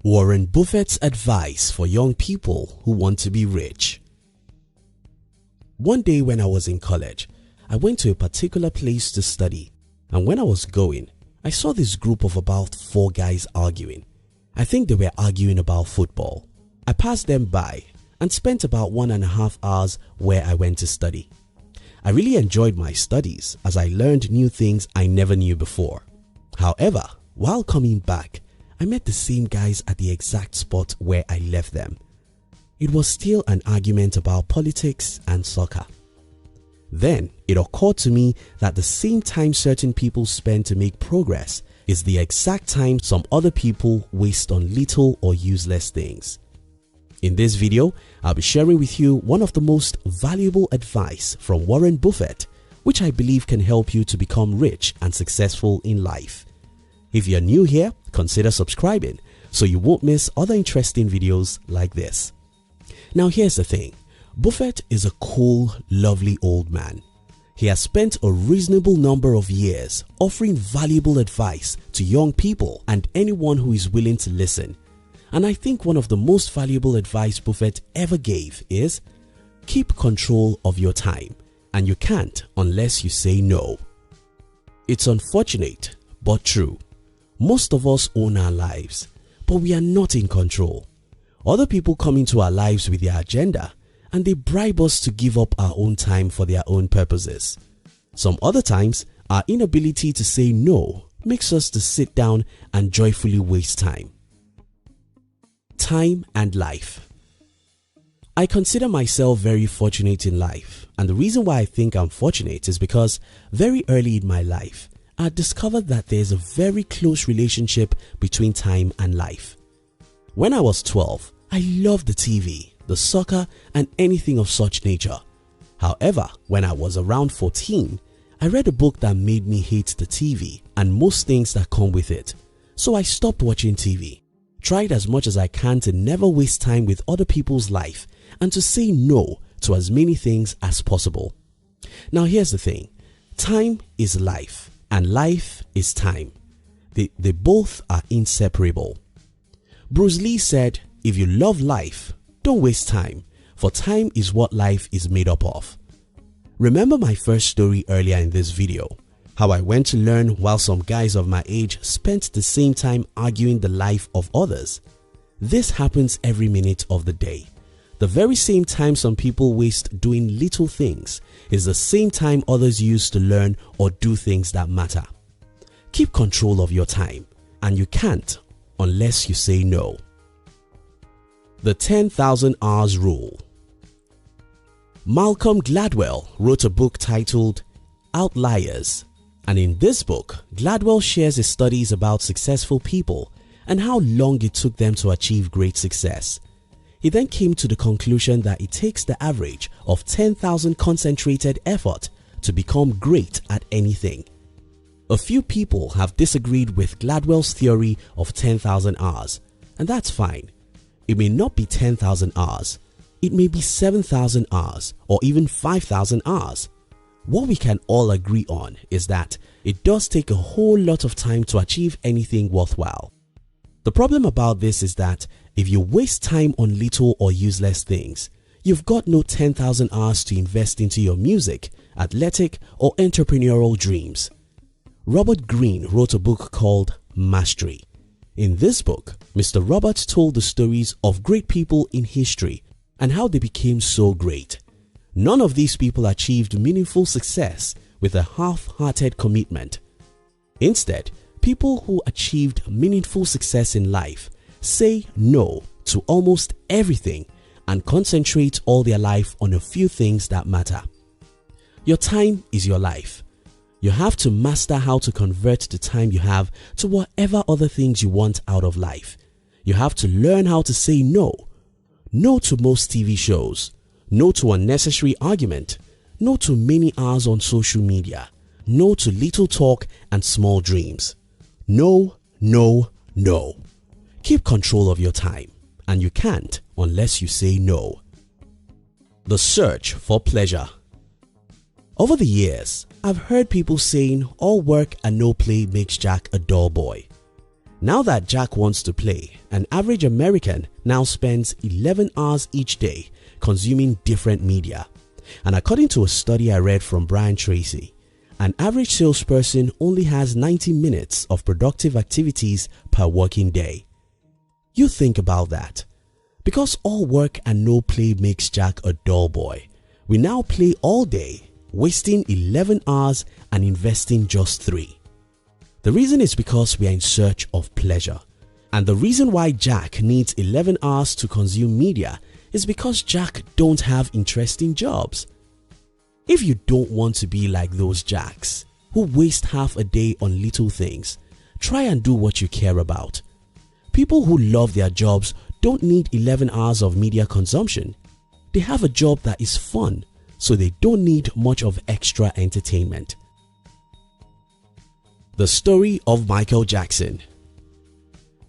Warren Buffett's advice for young people who want to be rich. One day when I was in college, I went to a particular place to study, and when I was going, I saw this group of about 4 guys arguing. I think they were arguing about football. I passed them by and spent about 1.5 hours where I went to study. I really enjoyed my studies as I learned new things I never knew before. However, while coming back, I met the same guys at the exact spot where I left them. It was still an argument about politics and soccer. Then it occurred to me that the same time certain people spend to make progress is the exact time some other people waste on little or useless things. In this video, I'll be sharing with you one of the most valuable advice from Warren Buffett, which I believe can help you to become rich and successful in life. If you're new here, consider subscribing so you won't miss other interesting videos like this. Now here's the thing, Buffett is a cool, lovely old man. He has spent a reasonable number of years offering valuable advice to young people and anyone who is willing to listen. And I think one of the most valuable advice Buffett ever gave is, keep control of your time, and you can't unless you say no. It's unfortunate but true. Most of us own our lives, but we are not in control. Other people come into our lives with their agenda and they bribe us to give up our own time for their own purposes. Some other times, our inability to say no makes us to sit down and joyfully waste time. Time and life. I consider myself very fortunate in life, and the reason why I think I'm fortunate is because very early in my life, I discovered that there's a very close relationship between time and life. When I was 12, I loved the TV, the soccer, and anything of such nature. However, when I was around 14, I read a book that made me hate the TV and most things that come with it. So I stopped watching TV, tried as much as I can to never waste time with other people's life and to say no to as many things as possible. Now here's the thing, time is life and life is time. They both are inseparable. Bruce Lee said, if you love life, don't waste time, for time is what life is made up of. Remember my first story earlier in this video, how I went to learn while some guys of my age spent the same time arguing the life of others. This happens every minute of the day. The very same time some people waste doing little things is the same time others use to learn or do things that matter. Keep control of your time, and you can't unless you say no. The 10,000 Hours Rule. Malcolm Gladwell wrote a book titled Outliers, and in this book, Gladwell shares his studies about successful people and how long it took them to achieve great success. He then came to the conclusion that it takes the average of 10,000 concentrated effort to become great at anything. A few people have disagreed with Gladwell's theory of 10,000 hours, and that's fine. It may not be 10,000 hours, it may be 7,000 hours or even 5,000 hours. What we can all agree on is that it does take a whole lot of time to achieve anything worthwhile. The problem about this is that if you waste time on little or useless things, you've got no 10,000 hours to invest into your music, athletic or entrepreneurial dreams. Robert Greene wrote a book called Mastery. In this book, Mr. Robert told the stories of great people in history and how they became so great. None of these people achieved meaningful success with a half-hearted commitment. Instead, people who achieved meaningful success in life say no to almost everything and concentrate all their life on a few things that matter. Your time is your life. You have to master how to convert the time you have to whatever other things you want out of life. You have to learn how to say no. No to most TV shows. No to unnecessary argument. No to many hours on social media. No to little talk and small dreams. No, no, no. Keep control of your time, and you can't unless you say no. The search for pleasure. Over the years, I've heard people saying all work and no play makes Jack a dull boy. Now that Jack wants to play, an average American now spends 11 hours each day consuming different media. And according to a study I read from Brian Tracy, an average salesperson only has 90 minutes of productive activities per working day. You think about that. Because all work and no play makes Jack a dull boy, we now play all day, wasting 11 hours and investing just 3. The reason is because we are in search of pleasure. And the reason why Jack needs 11 hours to consume media is because Jack don't have interesting jobs. If you don't want to be like those Jacks who waste half a day on little things, try and do what you care about. People who love their jobs don't need 11 hours of media consumption. They have a job that is fun, so they don't need much of extra entertainment. The story of Michael Jackson.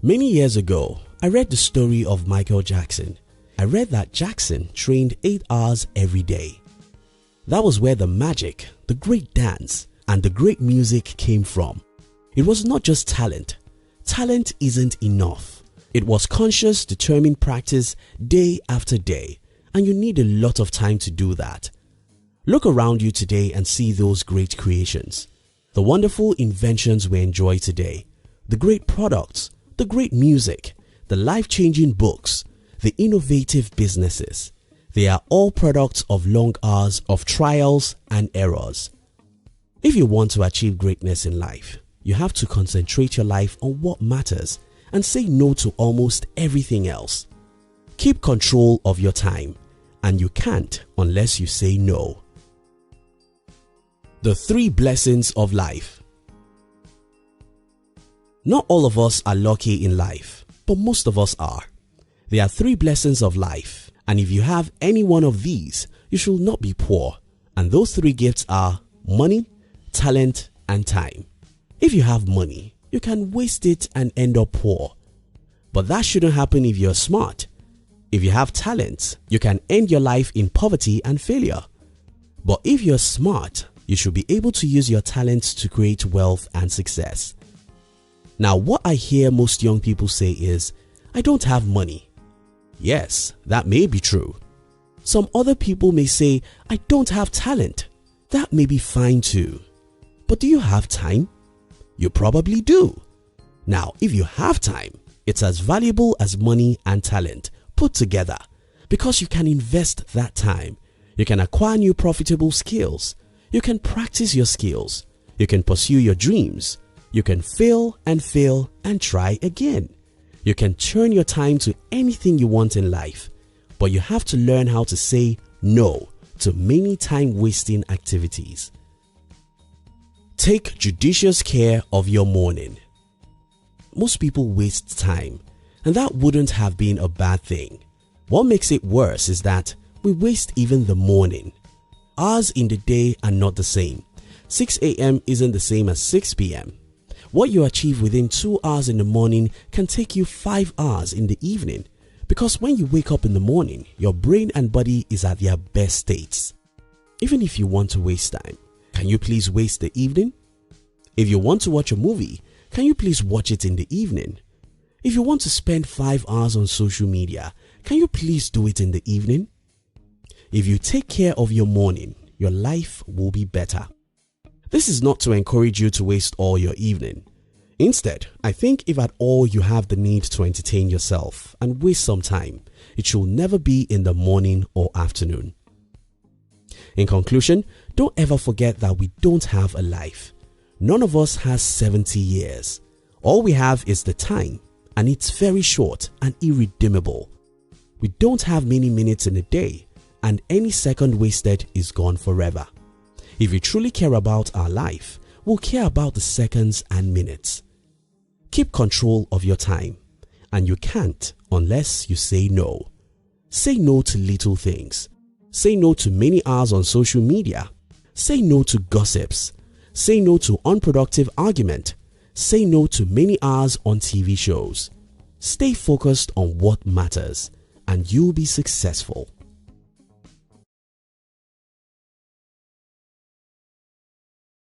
Many years ago, I read the story of Michael Jackson. I read that Jackson trained 8 hours every day. That was where the magic, the great dance, and the great music came from. It was not just talent. Talent isn't enough. It was conscious, determined practice day after day, and you need a lot of time to do that. Look around you today and see those great creations. The wonderful inventions we enjoy today, the great products, the great music, the life-changing books, the innovative businesses. They are all products of long hours of trials and errors. If you want to achieve greatness in life, you have to concentrate your life on what matters and say no to almost everything else. Keep control of your time, and you can't unless you say no. The 3 blessings of life. Not all of us are lucky in life, but most of us are. There are 3 blessings of life, and if you have any one of these, you should not be poor. And those 3 gifts are money, talent, and time. If you have money, you can waste it and end up poor. But that shouldn't happen if you're smart. If you have talent, you can end your life in poverty and failure. But if you're smart, you should be able to use your talents to create wealth and success. Now, what I hear most young people say is, I don't have money. Yes, that may be true. Some other people may say, I don't have talent. That may be fine too. But do you have time? You probably do. Now, if you have time, it's as valuable as money and talent put together, because you can invest that time. You can acquire new profitable skills. You can practice your skills. You can pursue your dreams. You can fail and try again. You can turn your time to anything you want in life, but you have to learn how to say no to many time-wasting activities. Take judicious care of your morning. Most people waste time, and that wouldn't have been a bad thing. What makes it worse is that we waste even the morning. Hours in the day are not the same. 6 a.m. isn't the same as 6 p.m. What you achieve within 2 hours in the morning can take you 5 hours in the evening, because when you wake up in the morning, your brain and body is at their best states. Even if you want to waste time, can you please waste the evening? If you want to watch a movie, can you please watch it in the evening? If you want to spend 5 hours on social media, can you please do it in the evening? If you take care of your morning, your life will be better. This is not to encourage you to waste all your evening. Instead, I think if at all you have the need to entertain yourself and waste some time, it should never be in the morning or afternoon. In conclusion, don't ever forget that we don't have a life. None of us has 70 years. All we have is the time, and it's very short and irredeemable. We don't have many minutes in a day, and any second wasted is gone forever. If we truly care about our life, we'll care about the seconds and minutes. Keep control of your time, and you can't unless you say no. Say no to little things. Say no to many hours on social media. Say no to gossips. Say no to unproductive argument. Say no to many hours on TV shows. Stay focused on what matters, and you'll be successful.